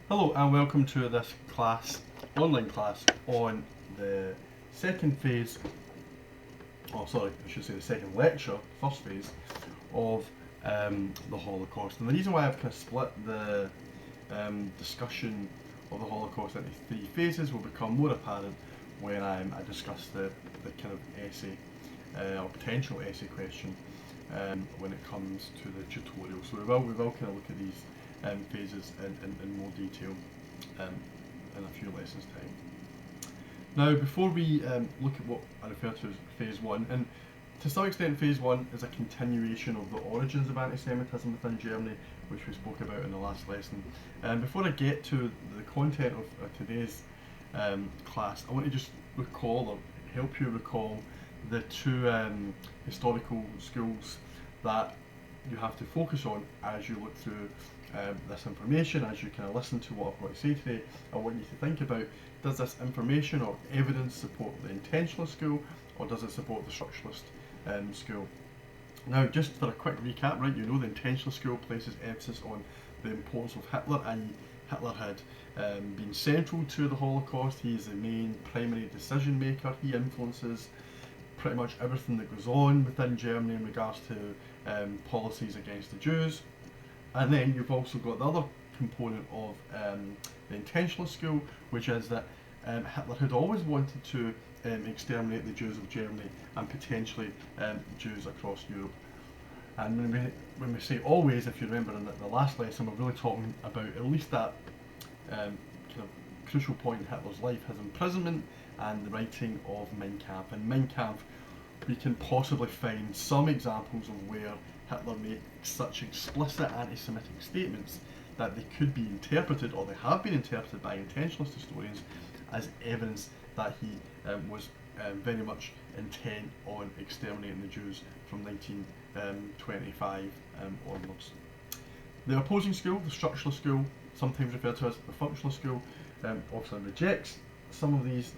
Hello and welcome to this online class on the second phase, I should say the second lecture, first phase of the Holocaust. And the reason why I've kind of split the discussion of the Holocaust into three phases will become more apparent when I discuss the kind of essay or potential essay question when it comes to the tutorial. So we will kind of look at these phases in more detail in a few lessons time. Now, before we look at what I refer to as phase one, and to some extent phase one is a continuation of the origins of anti-Semitism within Germany, which we spoke about in the last lesson. Before I get to the content of today's class, I want to just recall or help you recall the two historical schools that you have to focus on as you look through this information, as you kind of listen to what I've got to say today. I want you to think about, does this information or evidence support the intentionalist school, or does it support the structuralist school? Now, just for a quick recap, right, you know the intentionalist school places emphasis on the importance of Hitler, and Hitler had been central to the Holocaust. He is the main primary decision maker. He influences pretty much everything that goes on within Germany in regards to policies against the Jews. And then you've also got the other component of the intentionalist school, which is that Hitler had always wanted to exterminate the Jews of Germany and potentially Jews across Europe. And when we say always, if you remember in the last lesson, we're really talking about at least that kind of crucial point in Hitler's life, his imprisonment and the writing of Mein Kampf. In Mein Kampf, we can possibly find some examples of where Hitler made such explicit anti-Semitic statements that they could be interpreted, or they have been interpreted by intentionalist historians, as evidence that he was very much intent on exterminating the Jews from 1925 onwards. The opposing school, the structuralist school, sometimes referred to as the functional school, obviously rejects some of these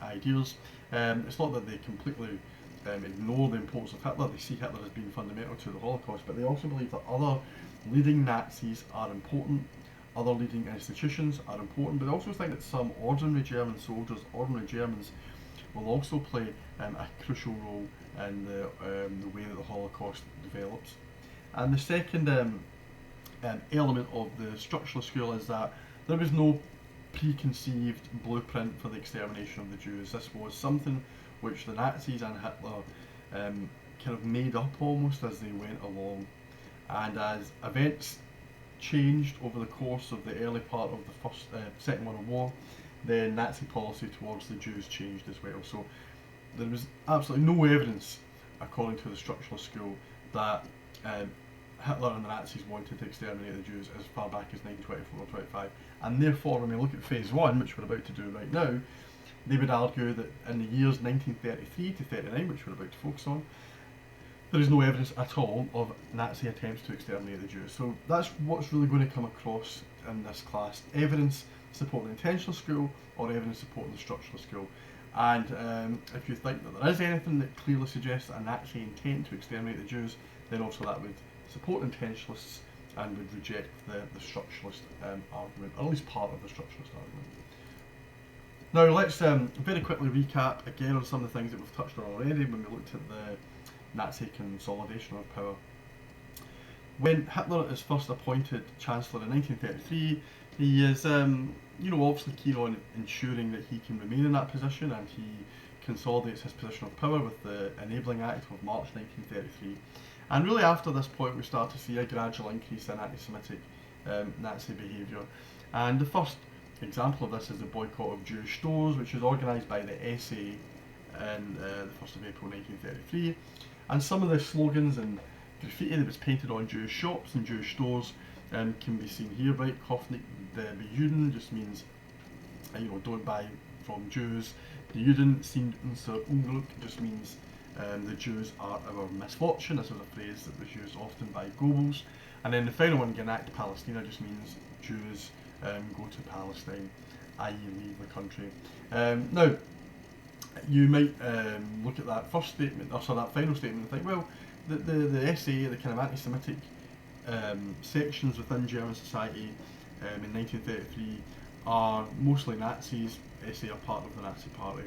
ideas. It's not that they completely ignore the importance of Hitler. They see Hitler as being fundamental to the Holocaust, but they also believe that other leading Nazis are important, other leading institutions are important, but they also think that some ordinary German soldiers, ordinary Germans, will also play a crucial role in the way that the Holocaust develops. And the second element of the structuralist school is that there was no preconceived blueprint for the extermination of the Jews. This was something which the Nazis and Hitler kind of made up almost as they went along. And as events changed over the course of the early part of the Second World War, then Nazi policy towards the Jews changed as well. So there was absolutely no evidence, according to the structuralist school, that Hitler and the Nazis wanted to exterminate the Jews as far back as 1924 or 25. And therefore, when we look at phase one, which we're about to do right now, they would argue that in the years 1933 to 39, which we're about to focus on, there is no evidence at all of Nazi attempts to exterminate the Jews. So that's what's really going to come across in this class: evidence supporting the intentional school or evidence supporting the structural school. And if you think that there is anything that clearly suggests a Nazi intent to exterminate the Jews, then also that would support intentionalists and would reject the structuralist argument, or at least part of the structuralist argument. Now let's very quickly recap again on some of the things that we've touched on already when we looked at the Nazi consolidation of power. When Hitler is first appointed Chancellor in 1933, he is obviously keen on ensuring that he can remain in that position, and he consolidates his position of power with the Enabling Act of March 1933. And really after this point we start to see a gradual increase in anti-Semitic Nazi behaviour. And the first example of this is the boycott of Jewish stores, which was organised by the SA in the 1st of April 1933. And some of the slogans and graffiti that was painted on Jewish shops and Jewish stores can be seen here, right? Kauf nicht die Juden just means, don't buy from Jews. Die Juden sind unser Unglück just means the Jews are our misfortune. This was a phrase that was used often by Goebbels. And then the final one, Genakt Palästina, just means Jews go to Palestine, i.e. leave the country. Now, you might look at that first statement, or so that final statement, and think, well, the SA, the kind of anti-Semitic sections within German society in 1933 are mostly Nazis. SA are part of the Nazi party,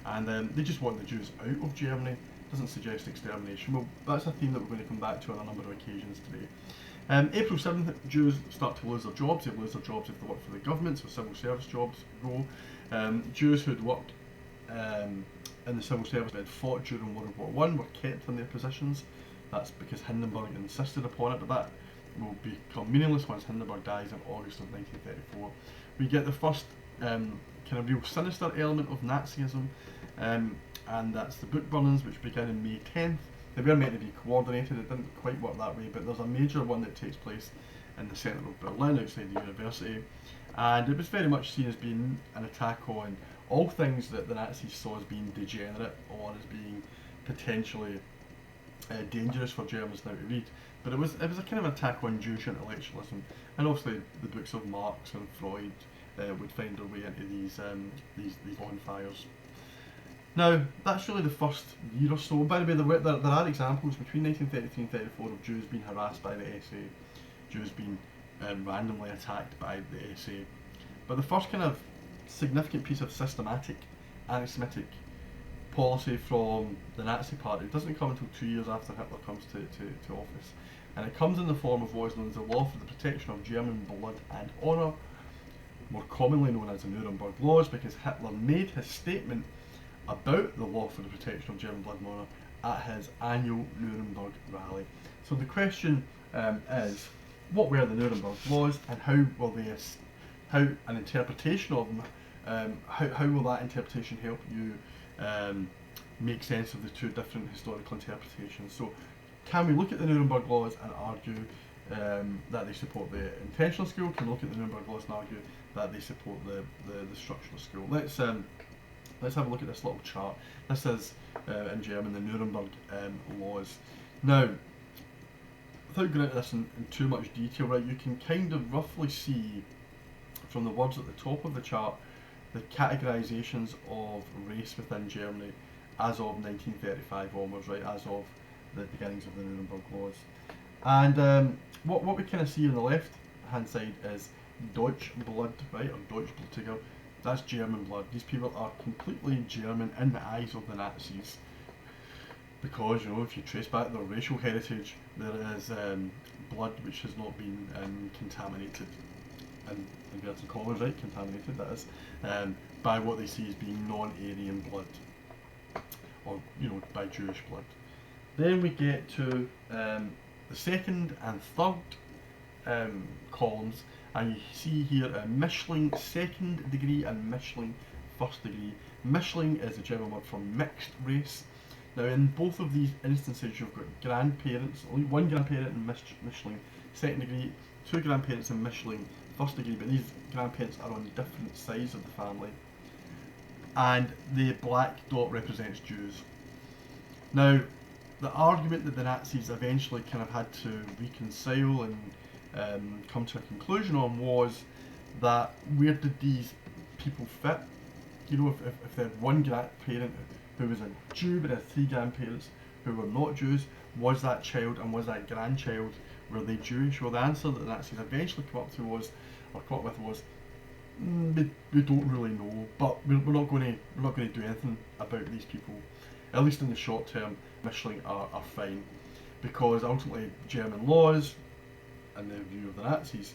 and they just want the Jews out of Germany. Doesn't suggest extermination. Well, that's a theme that we're going to come back to on a number of occasions today. April 7th, Jews start to lose their jobs. They lose their jobs if they work for the government, so civil service jobs go. Jews who'd worked in the civil service and fought during World War I were kept in their positions. That's because Hindenburg insisted upon it, but that will become meaningless once Hindenburg dies in August of 1934. We get the first kind of real sinister element of Nazism, and that's the book burnings, which begin on May 10th. They were meant to be coordinated, it didn't quite work that way, but there's a major one that takes place in the centre of Berlin outside the university, and it was very much seen as being an attack on all things that the Nazis saw as being degenerate or as being potentially dangerous for Germans now to read. But it was a kind of attack on Jewish intellectualism, and obviously the books of Marx and Freud would find their way into these bonfires. Now, that's really the first year or so. By the way, there are examples between 1933 and 34 of Jews being harassed by the SA, Jews being randomly attacked by the SA. But the first kind of significant piece of systematic anti-Semitic policy from the Nazi Party doesn't come until 2 years after Hitler comes to office. And it comes in the form of what is known as the Law for the Protection of German Blood and Honour, more commonly known as the Nuremberg Laws, because Hitler made his statement about the Law for the Protection of German Blood and Honour at his annual Nuremberg rally. So the question is, what were the Nuremberg Laws, and how will an interpretation of them, how will that interpretation help you make sense of the two different historical interpretations? So can we look at the Nuremberg Laws and argue that they support the intentional school? Can we look at the Nuremberg Laws and argue that they support the structural school? Let's have a look at this little chart. This is, in German, the Nuremberg Laws. Now, without going into this in too much detail, right, you can kind of roughly see from the words at the top of the chart the categorisations of race within Germany as of 1935 onwards, right, as of the beginnings of the Nuremberg Laws. And what we kind of see on the left hand side is Deutsch blood, right, or Deutschblütiger. That's German blood. These people are completely German in the eyes of the Nazis, because, you know, if you trace back their racial heritage, there is blood which has not been contaminated, in inverted commas, right, contaminated that is, by what they see as being non-Aryan blood, or, you know, by Jewish blood. Then we get to the second and third columns, and you see here a Mischling second degree and Mischling first degree. Mischling is a German word for mixed race. Now, in both of these instances, you've got grandparents, only one grandparent in Mischling second degree, two grandparents in Mischling first degree, but these grandparents are on different sides of the family. And the black dot represents Jews. Now, the argument that the Nazis eventually kind of had to reconcile and come to a conclusion on was that where did these people fit? You know, if they had one grandparent who was a Jew but had three grandparents who were not Jews, was that child and was that grandchild, were they Jewish? Well, the answer that the Nazis eventually come up with was, we don't really know, but we're not going to do anything about these people. At least in the short term, Mischling are fine, because ultimately German laws, in the view of the Nazis,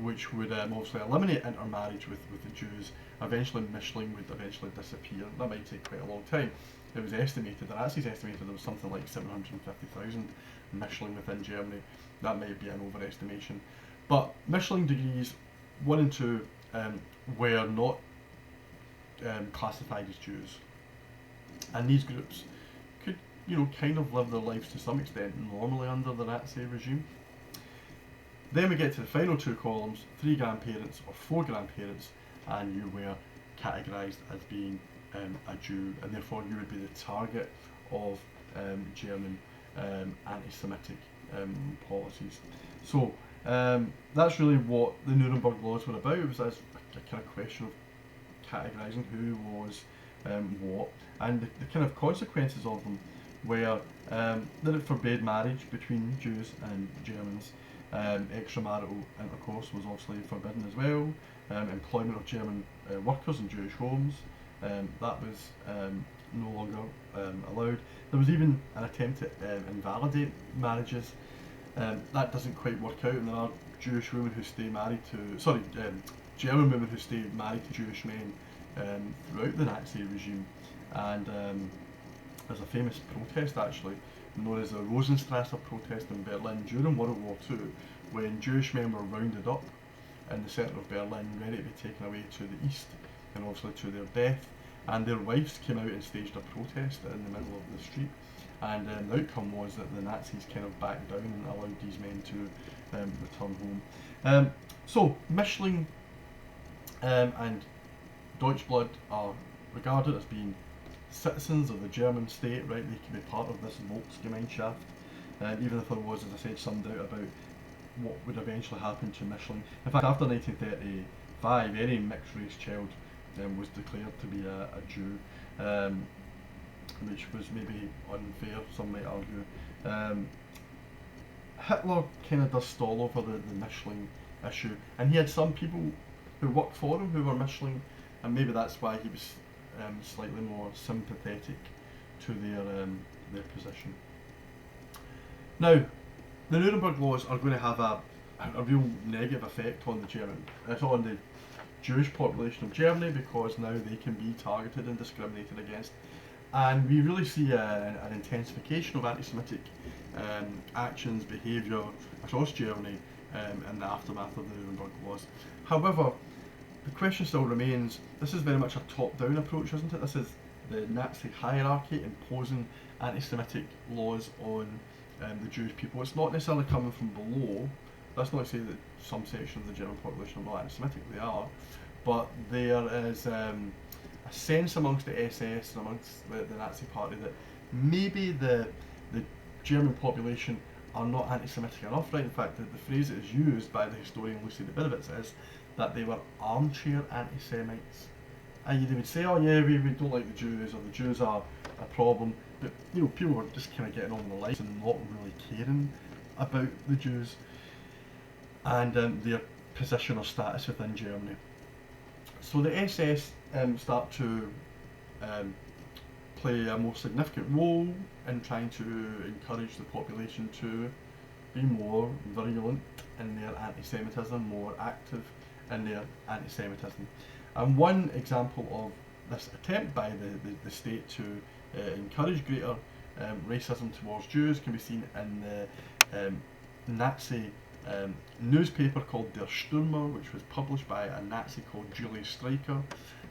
which would obviously eliminate intermarriage with the Jews, eventually Mischling would eventually disappear. That might take quite a long time. It was estimated, the Nazis estimated there was something like 750,000 Mischling within Germany. That might be an overestimation. But Mischling degrees 1 and 2 were not classified as Jews. And these groups could, you know, kind of live their lives to some extent normally under the Nazi regime. Then we get to the final two columns, 3 grandparents or 4 grandparents, and you were categorised as being a Jew, and therefore you would be the target of German anti-Semitic policies. So that's really what the Nuremberg Laws were about. It was a kind of question of categorising who was what, and the kind of consequences of them were that it forbade marriage between Jews and Germans. Extramarital intercourse was obviously forbidden as well. Employment of German workers in Jewish homes, that was no longer allowed. There was even an attempt to invalidate marriages. That doesn't quite work out, and there are Jewish women who stay married to, German women who stay married to Jewish men throughout the Nazi regime. And there's a famous protest actually, known as the Rosenstrasse protest in Berlin during World War II, when Jewish men were rounded up in the centre of Berlin, ready to be taken away to the east, and obviously to their death. And their wives came out and staged a protest in the middle of the street. And the outcome was that the Nazis kind of backed down and allowed these men to return home. So Mischling and Deutschblood are regarded as being citizens of the German state, right? They can be part of this Volksgemeinschaft, even if there was, as I said, some doubt about what would eventually happen to Mischling. In fact, after 1935, any mixed race child was declared to be a Jew, which was maybe unfair, some might argue. Hitler kind of does stall over the Mischling issue, and he had some people who worked for him who were Mischling, and maybe that's why he was slightly more sympathetic to their position. Now, the Nuremberg laws are going to have a real negative effect on the Jewish population of Germany, because now they can be targeted and discriminated against, and we really see an intensification of anti-Semitic actions, behaviour across Germany in the aftermath of the Nuremberg laws. However, the question still remains, this is very much a top-down approach, isn't it? This is the Nazi hierarchy imposing anti-Semitic laws on the Jewish people. It's not necessarily coming from below. That's not to say that some sections of the German population are not anti-Semitic, they are, but there is a sense amongst the SS and amongst the Nazi party that maybe the German population are not anti-Semitic enough, right? In fact, the phrase that is used by the historian Lucy Rabinowitz is that they were armchair anti-Semites. And they would say, oh yeah, we don't like the Jews, or the Jews are a problem, but people were just kind of getting on with their lives and not really caring about the Jews and their position or status within Germany. So the SS start to play a more significant role in trying to encourage the population to be more virulent in their anti-Semitism, more active in their anti-Semitism. And one example of this attempt by the state to encourage greater racism towards Jews can be seen in the Nazi newspaper called Der Stürmer, which was published by a Nazi called Julius Streicher,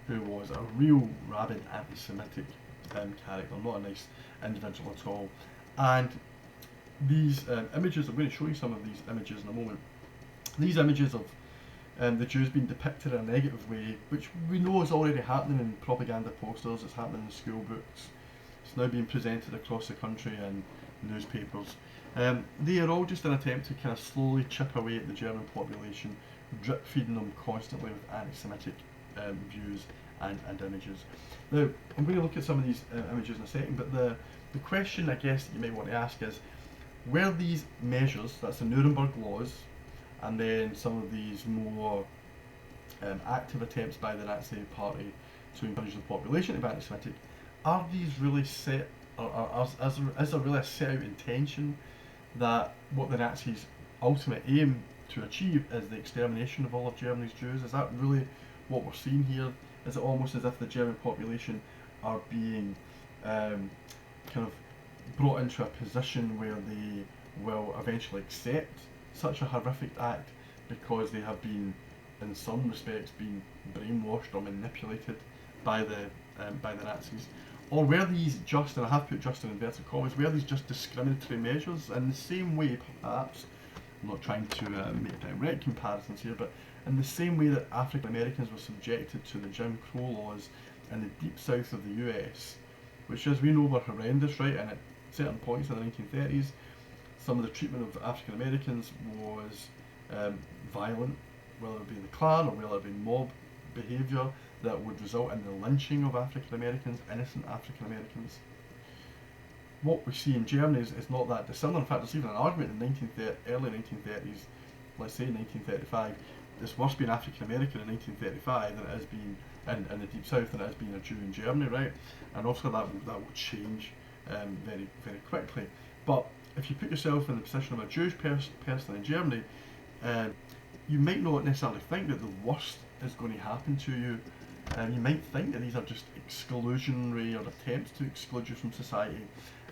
who was a real rabid anti-Semitic character, not a nice individual at all. And these images, I'm going to show you some of these images in a moment. These images of the Jews being depicted in a negative way, which we know is already happening in propaganda posters, it's happening in school books, it's now being presented across the country in newspapers. They are all just an attempt to kind of slowly chip away at the German population, drip feeding them constantly with anti-Semitic views and images. Now, I'm going to look at some of these images in a second, but the question I guess that you may want to ask is, were these measures, that's the Nuremberg laws, and then some of these more active attempts by the Nazi party to encourage the population to be anti-Semitic, are these really set, or is there really a set out intention that what the Nazis' ultimate aim to achieve is the extermination of all of Germany's Jews? Is that really what we're seeing here? Is it almost as if the German population are being kind of brought into a position where they will eventually accept such a horrific act because they have been, in some respects, been brainwashed or manipulated by the Nazis? Or were these just, and I have put just in inverted commas, were these just discriminatory measures in the same way, perhaps, I'm not trying to make direct comparisons here, but in the same way that African Americans were subjected to the Jim Crow laws in the deep south of the US, which, as we know, were horrendous, right? And at certain points in the 1930s, some of the treatment of African Americans was violent, whether it be the Klan or whether it be mob behaviour that would result in the lynching of African Americans, innocent African Americans. what we see in Germany is not that dissimilar. In fact, there's even an argument in early 1930s, let's say 1935, there's worse being African American in 1935 than it has been in the Deep South than it has been a Jew in Germany, right? And also that will change very very quickly. But if you put yourself in the position of a Jewish person in Germany, uh, you might not necessarily think that the worst is going to happen to you. You might think that these are just exclusionary or attempts to exclude you from society,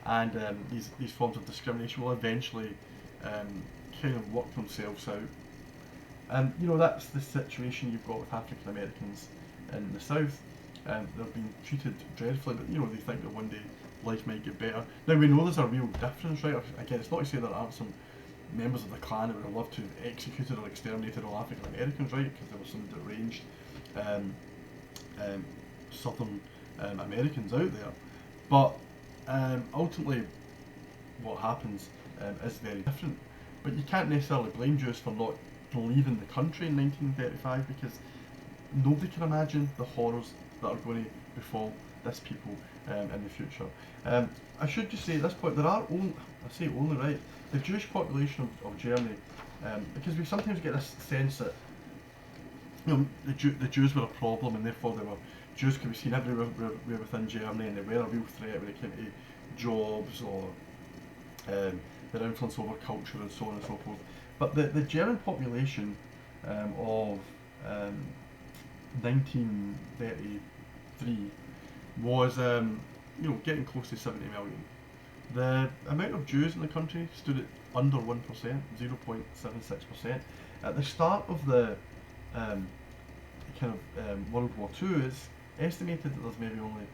and these forms of discrimination will eventually kind of work themselves out. And that's the situation you've got with African Americans in the South. They're being treated dreadfully, but they think that one day life might get better. Now we know there's a real difference, right? Again, it's not to say there aren't some members of the Klan that would have loved to have executed or exterminated all African Americans, right? Because there were some deranged Southern Americans out there. But ultimately, what happens is very different. But you can't necessarily blame Jews for not leaving the country in 1935, because nobody can imagine the horrors that are going to befall this people in the future. I should just say at this point, there are only, I say only, right, the Jewish population of Germany, because we sometimes get this sense that the Jews were a problem, and therefore Jews could be seen everywhere within Germany, and they were a real threat when it came to jobs or their influence over culture and so on and so forth. But the German population of 1933 was getting close to 70 million. The amount of Jews in the country stood at under 1%, 0.76%. At the start of the World War II, it's estimated that there's maybe only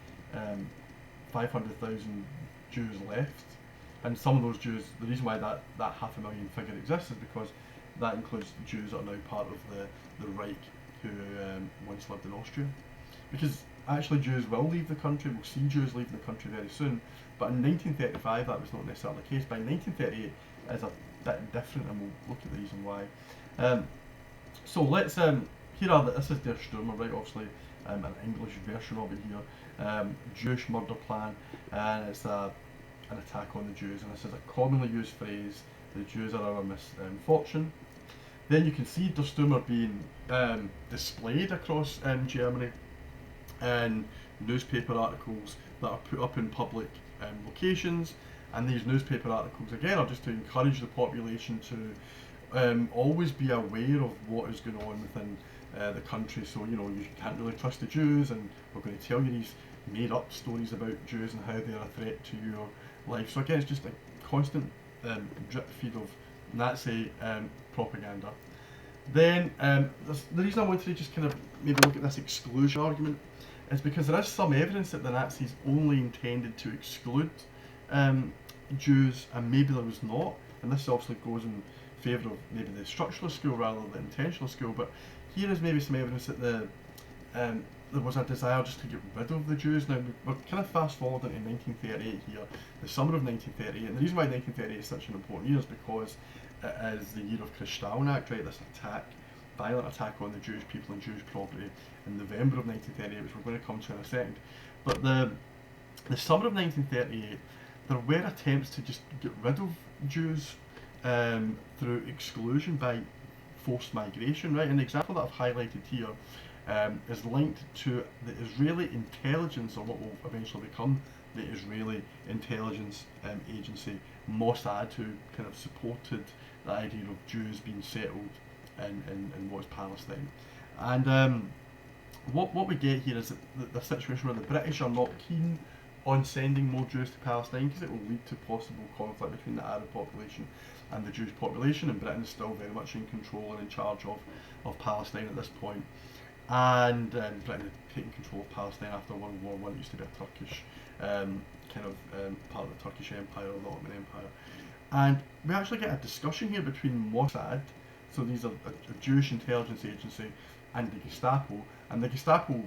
500,000 Jews left. And some of those Jews, the reason why that 500,000 figure exists is because that includes Jews that are now part of the Reich who once lived in Austria. Because actually Jews will leave the country, we'll see Jews leaving the country very soon, but in 1935 that was not necessarily the case. By 1938 it is a bit different, and we'll look at the reason why. So let's, this is Der Stürmer, right, obviously an English version of it here, Jewish murder plan, and it's an attack on the Jews, and this is a commonly used phrase, the Jews are our misfortune. Then you can see Der Stürmer being displayed across Germany in newspaper articles that are put up in public locations, and these newspaper articles again are just to encourage the population to always be aware of what is going on within the country. So you can't really trust the Jews, and we're going to tell you these made up stories about Jews and how they're a threat to your life. So again, it's just a constant drip feed of Nazi propaganda. Then the reason I wanted to just kind of maybe look at this exclusion argument is because there is some evidence that the Nazis only intended to exclude Jews, and maybe there was not, and this obviously goes in favour of maybe the structural school rather than the intentional school. But here is maybe some evidence that there was a desire just to get rid of the Jews. Now we're kind of fast forwarding to 1938 here, the summer of 1938, and the reason why 1938 is such an important year is because it is the year of Kristallnacht, right, this violent attack on the Jewish people and Jewish property in November of 1938, which we're going to come to in a second. But the summer of 1938, there were attempts to just get rid of Jews through exclusion by forced migration, right? And the example that I've highlighted here is linked to the Israeli intelligence, or what will eventually become the Israeli intelligence agency, Mossad, who kind of supported the idea of Jews being settled in what is Palestine. And what we get here is the situation where the British are not keen on sending more Jews to Palestine, because it will lead to possible conflict between the Arab population and the Jewish population, and Britain is still very much in control and in charge of Palestine at this point. And Britain had taken control of Palestine after World War I. It used to be a Turkish part of the Turkish Empire or the Ottoman Empire. And we actually get a discussion here between Mossad, so these are a Jewish intelligence agency, and the Gestapo. And the Gestapo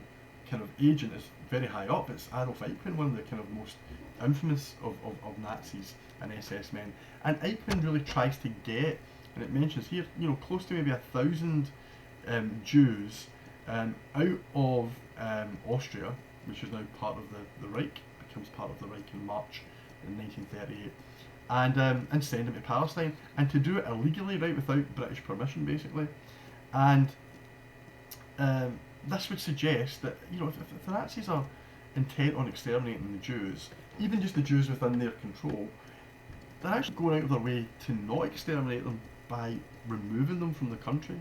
kind of agent is very high up. It's Adolf Eichmann, one of the kind of most infamous of Nazis and SS men. And Eichmann really tries to get, and it mentions here, close to maybe 1,000 Jews out of Austria, which is now part of the Reich, becomes part of the Reich in March in 1938, and send them to Palestine, and to do it illegally, right, without British permission, basically. And this would suggest that, you know, if the Nazis are intent on exterminating the Jews, even just the Jews within their control, they're actually going out of their way to not exterminate them by removing them from the country,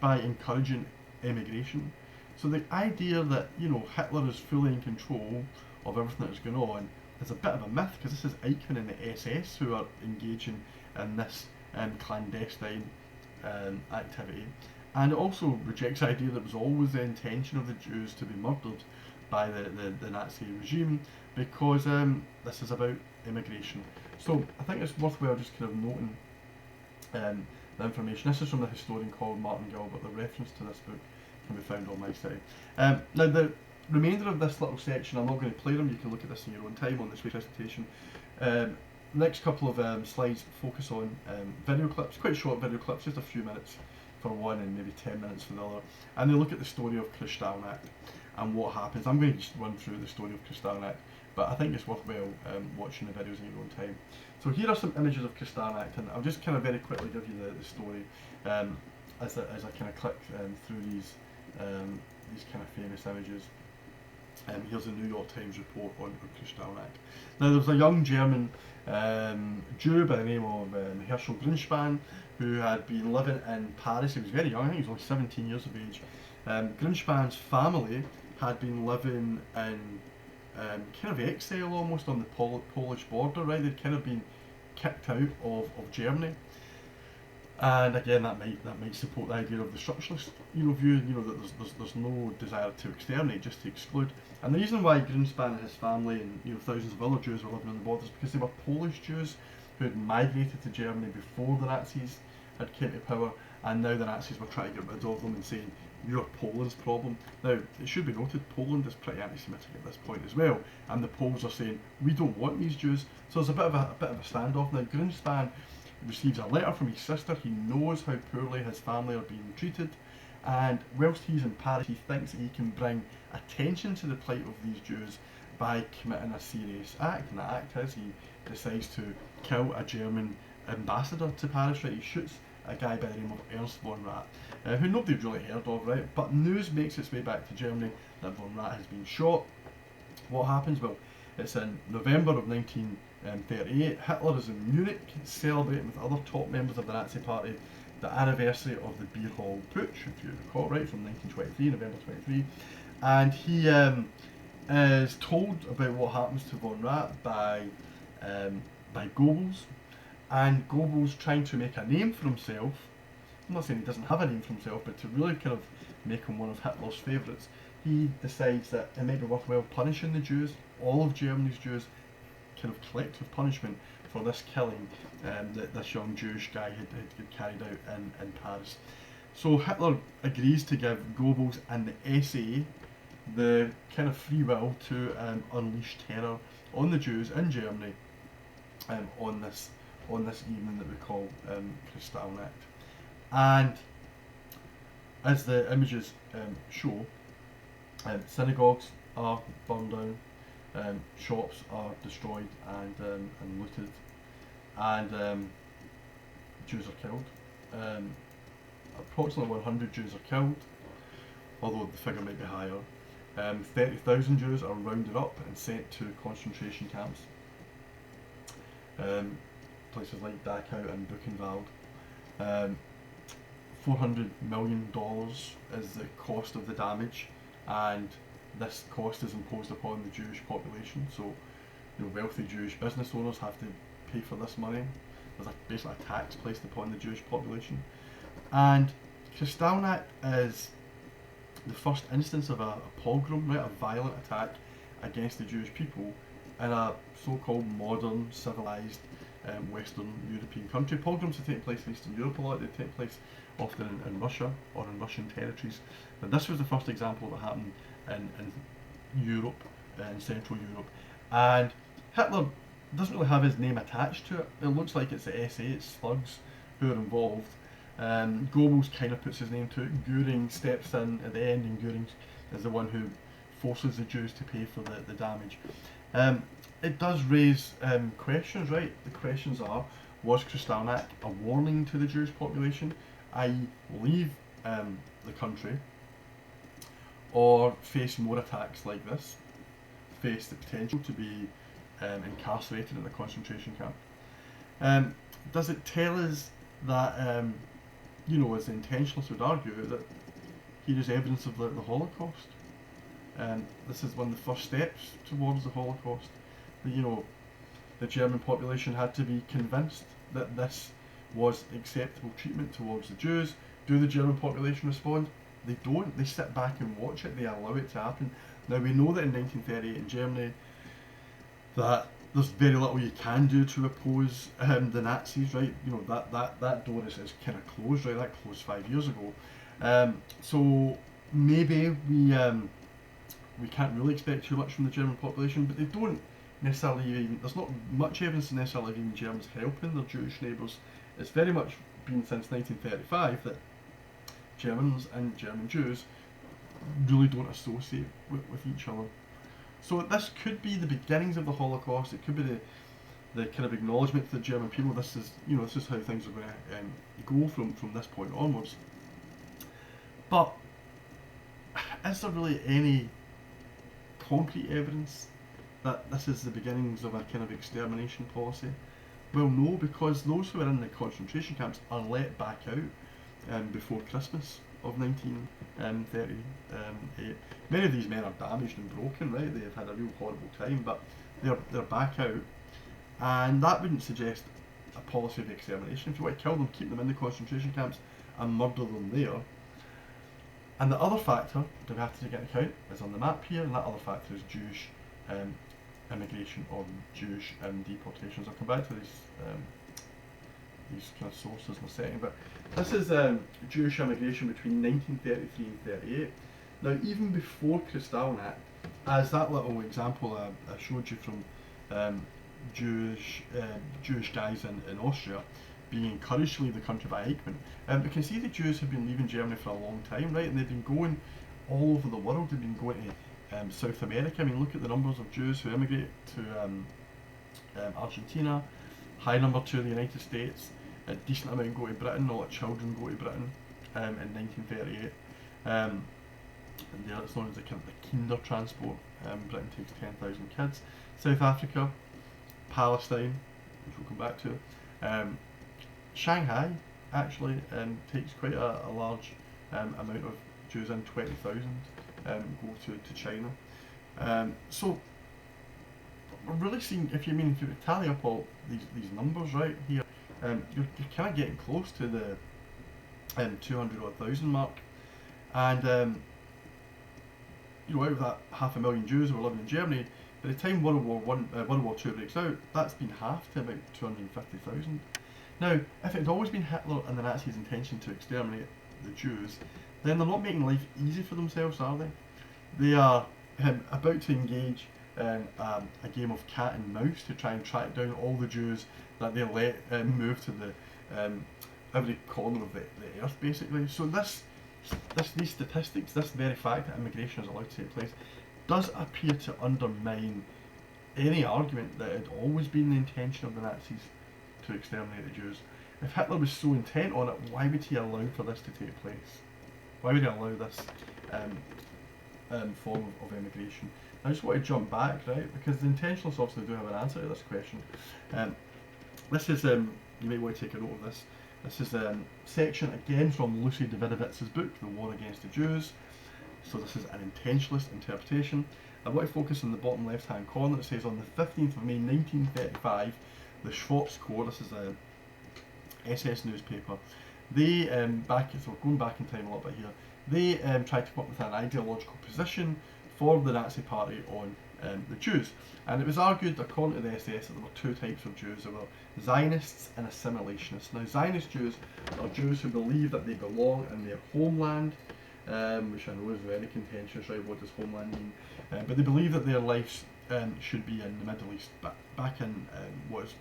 by encouraging immigration. So the idea that, you know, Hitler is fully in control of everything that's going on is a bit of a myth, because this is Eichmann and the SS who are engaging in this clandestine activity. And it also rejects the idea that it was always the intention of the Jews to be murdered by the Nazi regime, because this is about immigration. So I think it's worthwhile just kind of noting the information. This is from the historian called Martin Gilbert. The reference to this book can be found on my site. Now the remainder of this little section, I'm not going to play them, you can look at this in your own time on this presentation. Next couple of slides focus on video clips, quite short video clips, just a few minutes for one and maybe 10 minutes for the other, and they look at the story of Kristallnacht and what happens. I'm going to just run through the story of Kristallnacht, but I think it's worthwhile watching the videos in your own time. So here are some images of Kristallnacht, and I'll just kind of very quickly give you the story as I kind of click through these kind of famous images. Here's a New York Times report on Kristallnacht. Now there was a young German Jew by the name of Herschel Grünspan, who had been living in Paris. He was very young, I think he was only 17 years of age. Grünspan's family had been living in kind of exile almost on the Polish border, right? They'd kind of been kicked out of Germany. And again, that might support the idea of the structuralist, you know, view, you know, that there's no desire to exterminate, just to exclude. And the reason why Grünspan and his family and, you know, thousands of other Jews were living on the borders, because they were Polish Jews who had migrated to Germany before the Nazis had came to power, and now the Nazis were trying to get rid of them and saying, you're Poland's problem. Now, it should be noted, Poland is pretty anti-Semitic at this point as well, and the Poles are saying, we don't want these Jews. So there's a bit of a standoff. Now, Grünspan receives a letter from his sister. He knows how poorly his family are being treated, and whilst he's in Paris, he thinks that he can bring attention to the plight of these Jews by committing a serious act, and the act is he decides to kill a German ambassador to Paris. Right, he shoots a guy by the name of Ernst von Rath, who nobody's really heard of, right? But news makes its way back to Germany that von Rath has been shot. What happens? Well, it's in November of 1938. Hitler is in Munich celebrating with other top members of the Nazi Party the anniversary of the Beer Hall Putsch, if you recall, right, from 1923, November 23. And he is told about what happens to von Rath by Goebbels, and Goebbels, trying to make a name for himself. I'm not saying he doesn't have a name for himself, but to really kind of make him one of Hitler's favourites, he decides that it might be worthwhile punishing the Jews, all of Germany's Jews, kind of collective punishment for this killing that this young Jewish guy had carried out in Paris. So Hitler agrees to give Goebbels and the SA the kind of free will to unleash terror on the Jews in Germany on this evening that we call Kristallnacht. And as the images show, synagogues are burned down, shops are destroyed and looted, and Jews are killed. Approximately 100 Jews are killed, although the figure might be higher. 30,000 Jews are rounded up and sent to concentration camps. Places like Dachau and Buchenwald. $400 million is the cost of the damage, and this cost is imposed upon the Jewish population. So, you know, wealthy Jewish business owners have to pay for this money. There's basically a tax placed upon the Jewish population. And Kristallnacht is the first instance of a pogrom, right, a violent attack against the Jewish people in a so-called modern, civilized Western European country. Pogroms have taken place in Eastern Europe a lot. They take place often in Russia or in Russian territories. But this was the first example that happened in Europe, in Central Europe. And Hitler doesn't really have his name attached to it. It looks like it's the SA, it's thugs who are involved. Goebbels kind of puts his name to it. Göring steps in at the end, and Göring is the one who forces the Jews to pay for the damage. it does raise questions, right? The questions are: was Kristallnacht a warning to the Jewish population, i.e., leave the country, or face more attacks like this, face the potential to be incarcerated in a concentration camp? Um, does it tell us that, as the intentionalists would argue, that here is evidence of the Holocaust? This is one of the first steps towards the Holocaust. That, the German population had to be convinced that this was acceptable treatment towards the Jews. Do the German population respond? They don't. They sit back and watch it. They allow it to happen. Now we know that in 1938 in Germany, that there's very little you can do to oppose the Nazis, right? That door is kind of closed, right? That closed 5 years ago. So maybe we can't really expect too much from the German population, but they don't necessarily even, there's not much evidence necessarily of even Germans helping their Jewish neighbours. It's very much been since 1935 that Germans and German Jews really don't associate with each other. So this could be the beginnings of the Holocaust. It could be the kind of acknowledgement to the German people. This is how things are going to go from this point onwards. But is there really any concrete evidence that this is the beginnings of a kind of extermination policy? Well, no, because those who are in the concentration camps are let back out before Christmas of 1938. Many of these men are damaged and broken, right? They have had a real horrible time, but they're back out, and that wouldn't suggest a policy of extermination. If you want to kill them, keep them in the concentration camps and murder them there. And the other factor that we have to take into account is on the map here, and that other factor is Jewish immigration or Jewish deportations. I'll come back to these kind of sources in a second, but this is Jewish immigration between 1933 and 38. Now, even before Kristallnacht, as that little example I showed you from Jewish guys in Austria being encouraged to leave the country by Eichmann, we can see the Jews have been leaving Germany for a long time, right? And they've been going all over the world. They've been going to South America. I mean, look at the numbers of Jews who immigrate to Argentina, high number to the United States, a decent amount go to Britain, a lot of children go to Britain in 1938. And there it's known as the kind of the Kinder transport. Britain takes 10,000 kids. South Africa, Palestine, which we'll come back to. Shanghai actually takes quite a large amount of Jews in, 20,000 go to China. So we're really seeing, if you tally up all these numbers right here, you're kind of getting close to the 200,000 mark, and out of that 500,000 Jews who were living in Germany, by the time World War II breaks out, that's been halved to about 250,000. Now, if it had always been Hitler and the Nazis' intention to exterminate the Jews, then they're not making life easy for themselves, are they? They are about to engage in a game of cat and mouse to try and track down all the Jews that they let move to the every corner of the earth, basically. So these statistics, this very fact that immigration is allowed to take place, does appear to undermine any argument that it had always been the intention of the Nazis to exterminate the Jews. If Hitler was so intent on it, why would he allow for this to take place? Why would he allow this form of immigration? I just want to jump back, right, because the intentionalists obviously do have an answer to this question. This is, you may want to take a note of this. This is a section again from Lucy Davidowitz's book, The War Against the Jews. So this is an intentionalist interpretation. I want to focus on the bottom left hand corner. It says on the 15th of May 1935, the Schwarzkopf, this is a SS newspaper, they, going back in time a little bit here, they tried to come up with an ideological position for the Nazi party on the Jews. And it was argued, according to the SS, that there were two types of Jews. There were Zionists and assimilationists. Now, Zionist Jews are Jews who believe that they belong in their homeland, which I know is very contentious, right? What does homeland mean? But they believe that their lives should be in the Middle East, back in what is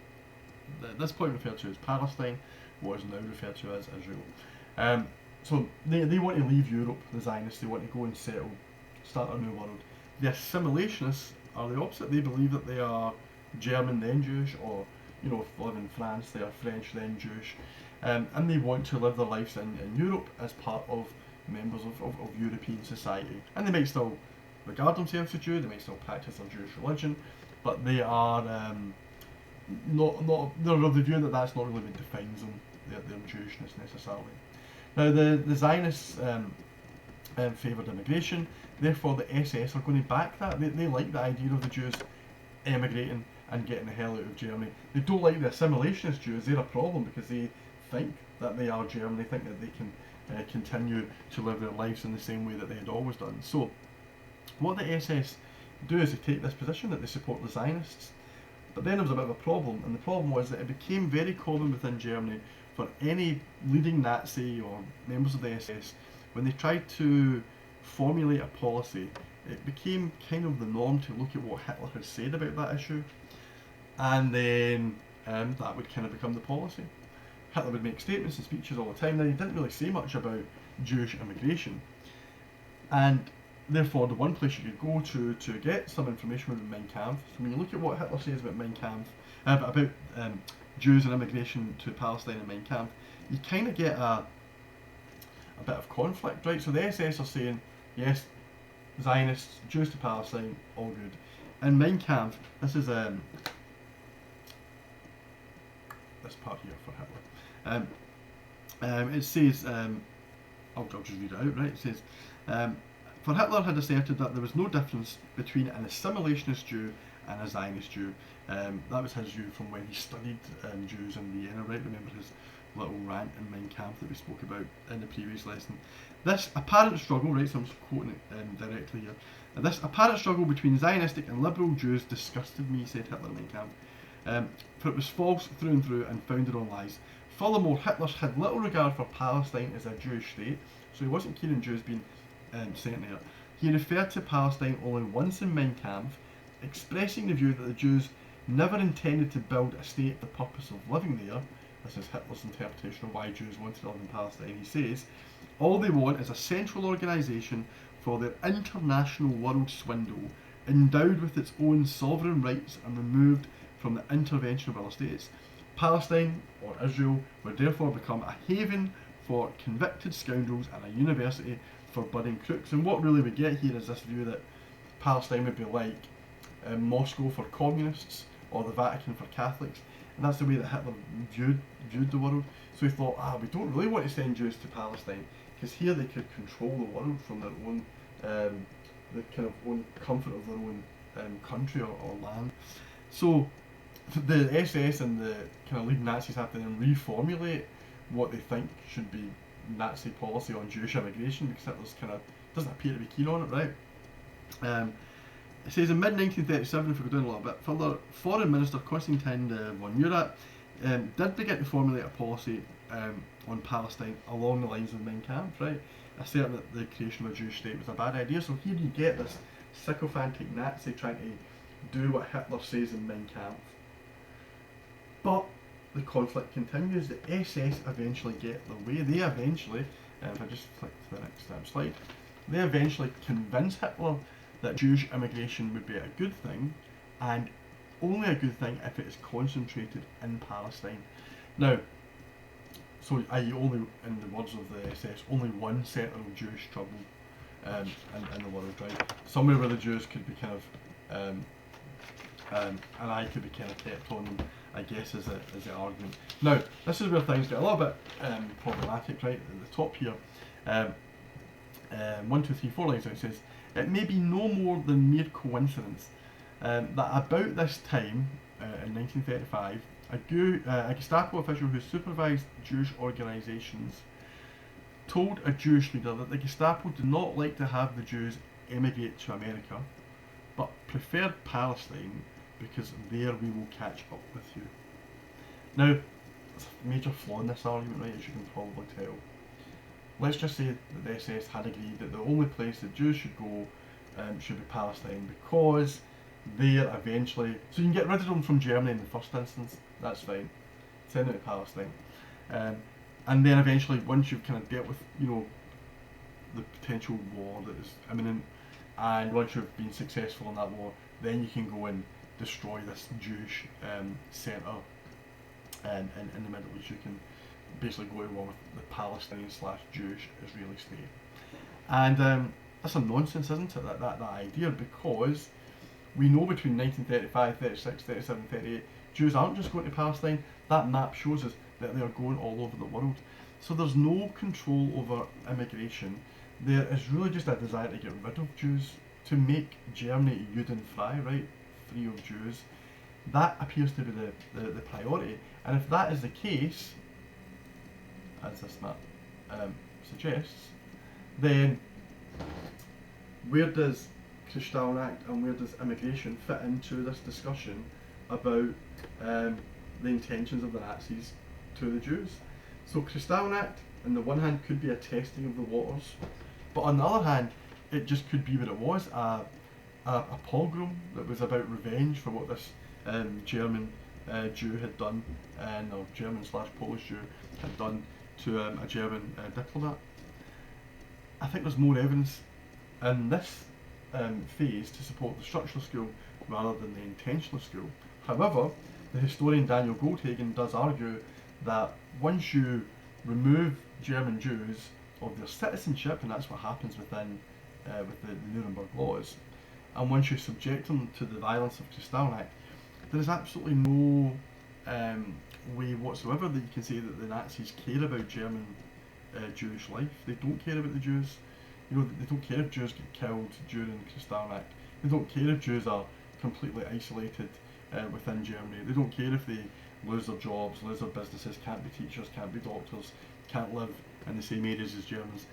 at this point referred to as Palestine, what is now referred to as Israel. So they want to leave Europe, the Zionists, they want to go and start a new world. The assimilationists are the opposite. They believe that they are German then Jewish, or you know, if they live in France they are French then Jewish, and they want to live their lives in Europe as part of members of European society, and they might still regard themselves as Jew, they might still practice their Jewish religion, but they are they're of the view that that's not really what defines them, their Jewishness necessarily. Now the Zionists favoured immigration, therefore the SS are going to back that. They like the idea of the Jews emigrating and getting the hell out of Germany. They don't like the assimilationist Jews, they're a problem because they think that they are German, they think that they can continue to live their lives in the same way that they had always done. So what the SS do is they take this position that they support the Zionists, but then there was a bit of a problem, and the problem was that it became very common within Germany for any leading Nazi or members of the SS, when they tried to formulate a policy, it became kind of the norm to look at what Hitler had said about that issue, and then that would kind of become the policy. Hitler would make statements and speeches all the time. Now, he didn't really say much about Jewish immigration, and therefore the one place you could go to get some information about Mein Kampf. So when you look at what Hitler says about Mein Kampf, about Jews and immigration to Palestine and Mein Kampf, you kind of get a bit of conflict, right? So the SS are saying, yes, Zionists, Jews to Palestine, all good. And Mein Kampf, this is this part here for Hitler. It says, I'll just read it out, right? It says, for Hitler had asserted that there was no difference between an assimilationist Jew and a Zionist Jew. That was his view from when he studied Jews in Vienna, right? Remember his little rant in Mein Kampf that we spoke about in the previous lesson. This apparent struggle, right, so I'm just quoting it directly here. This apparent struggle between Zionistic and liberal Jews disgusted me, said Hitler in Mein Kampf, for it was false through and through and founded on lies. Furthermore, Hitler had little regard for Palestine as a Jewish state, so he wasn't keen on Jews being sent there. He referred to Palestine only once in Mein Kampf, expressing the view that the Jews never intended to build a state for the purpose of living there. This is Hitler's interpretation of why Jews wanted to live in Palestine. He says, all they want is a central organisation for their international world swindle, endowed with its own sovereign rights and removed from the intervention of other states. Palestine, or Israel, would therefore become a haven for convicted scoundrels and a university for budding crooks. And what really we get here is this view that Palestine would be like Moscow for communists or the Vatican for Catholics, and that's the way that Hitler viewed the world. So he thought, we don't really want to send Jews to Palestine, because here they could control the world from their own, the kind of own comfort of their own country or land. So the SS and the kind of leading Nazis have to then reformulate what they think should be Nazi policy on Jewish immigration, because Hitler's kind of doesn't appear to be keen on it, right? It says in mid-1937, if we go down a little bit further, Foreign Minister Konstantin von Murat did begin to formulate a policy on Palestine along the lines of Mein Kampf, right? Asserting that the creation of a Jewish state was a bad idea. So here you get this sycophantic Nazi trying to do what Hitler says in Mein Kampf. But the conflict continues. The SS eventually get their way. They eventually, if I just flick to the next slide, they eventually convince Hitler that Jewish immigration would be a good thing, and only a good thing if it is concentrated in Palestine. Now, so i.e. only, in the words of the SS, only one centre of Jewish trouble in the world, right? Somewhere where the Jews could be kind of, an eye could be kind of kept on them, I guess, is the argument. Now, this is where things get a little bit problematic, right? At the top here, 1, 2, 3, 4 lines down, it says, it may be no more than mere coincidence that about this time, in 1935, a Gestapo official who supervised Jewish organisations told a Jewish leader that the Gestapo did not like to have the Jews emigrate to America, but preferred Palestine because there we will catch up with you. Now, there's a major flaw in this argument, right, as you can probably tell. Let's just say that the SS had agreed that the only place that Jews should go should be Palestine, because there eventually, so you can get rid of them from Germany in the first instance, that's fine, send them to Palestine, and then eventually, once you've kind of dealt with, you know, the potential war that is imminent, and once you've been successful in that war, then you can go and destroy this Jewish centre in the Middle East. You can basically go to war with the Palestinian / Jewish Israeli state. And that's a nonsense, isn't it, that idea, because we know between 1935, 36, 37, 38, Jews aren't just going to Palestine. That map shows us that they are going all over the world. So there's no control over immigration. There is really just a desire to get rid of Jews, to make Germany Judenfrei, right, free of Jews. That appears to be the priority. And if that is the case, as this map suggests, then where does Kristallnacht and where does immigration fit into this discussion about the intentions of the Nazis to the Jews? So Kristallnacht, on the one hand, could be a testing of the waters, but on the other hand, it just could be what it was, a pogrom that was about revenge for what this German Jew had done, or German / Polish Jew had done to a German diplomat. I think there's more evidence in this phase to support the structural school rather than the intentional school. However, the historian Daniel Goldhagen does argue that once you remove German Jews of their citizenship, and that's what happens within with the Nuremberg laws, and once you subject them to the violence of Kristallnacht, there is absolutely no way whatsoever that you can say that the Nazis care about German Jewish life. They don't care about the Jews. You know, they don't care if Jews get killed during Kristallnacht. They don't care if Jews are completely isolated within Germany. They don't care if they lose their jobs, lose their businesses, can't be teachers, can't be doctors, can't live in the same areas as Germans.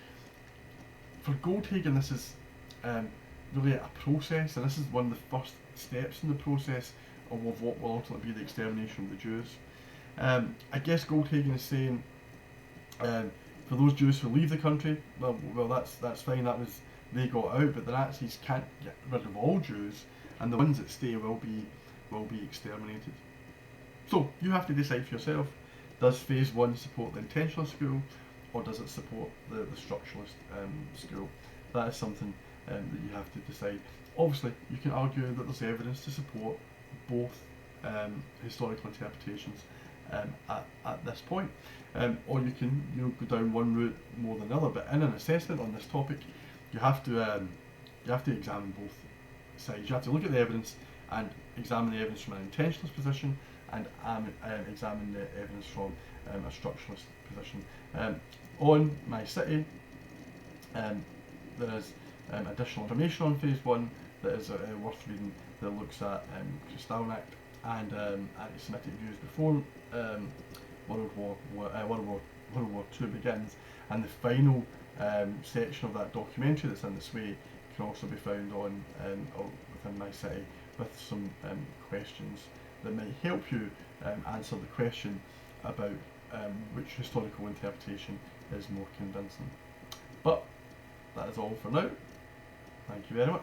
For Goldhagen, this is really a process, and this is one of the first steps in the process of what will ultimately be the extermination of the Jews. I guess Goldhagen is saying, for those Jews who leave the country, well, that's fine. They got out, but the Nazis can't get rid of all Jews, and the ones that stay will be exterminated. So you have to decide for yourself: does Phase 1 support the intentional school, or does it support the structuralist school? That is something that you have to decide. Obviously, you can argue that there's evidence to support both historical interpretations at this point, or you can go down one route more than another. But in an assessment on this topic, you have to examine both sides. You have to look at the evidence and examine the evidence from an intentionalist position, and examine the evidence from a structuralist position. On My City, there is additional information on Phase 1 that is worth reading, that looks at Kristallnacht and anti-Semitic views before World War II begins, and the final section of that documentary that's in this way can also be found on within My City, with some questions that might help you answer the question about which historical interpretation is more convincing. But that is all for now. Thank you very much.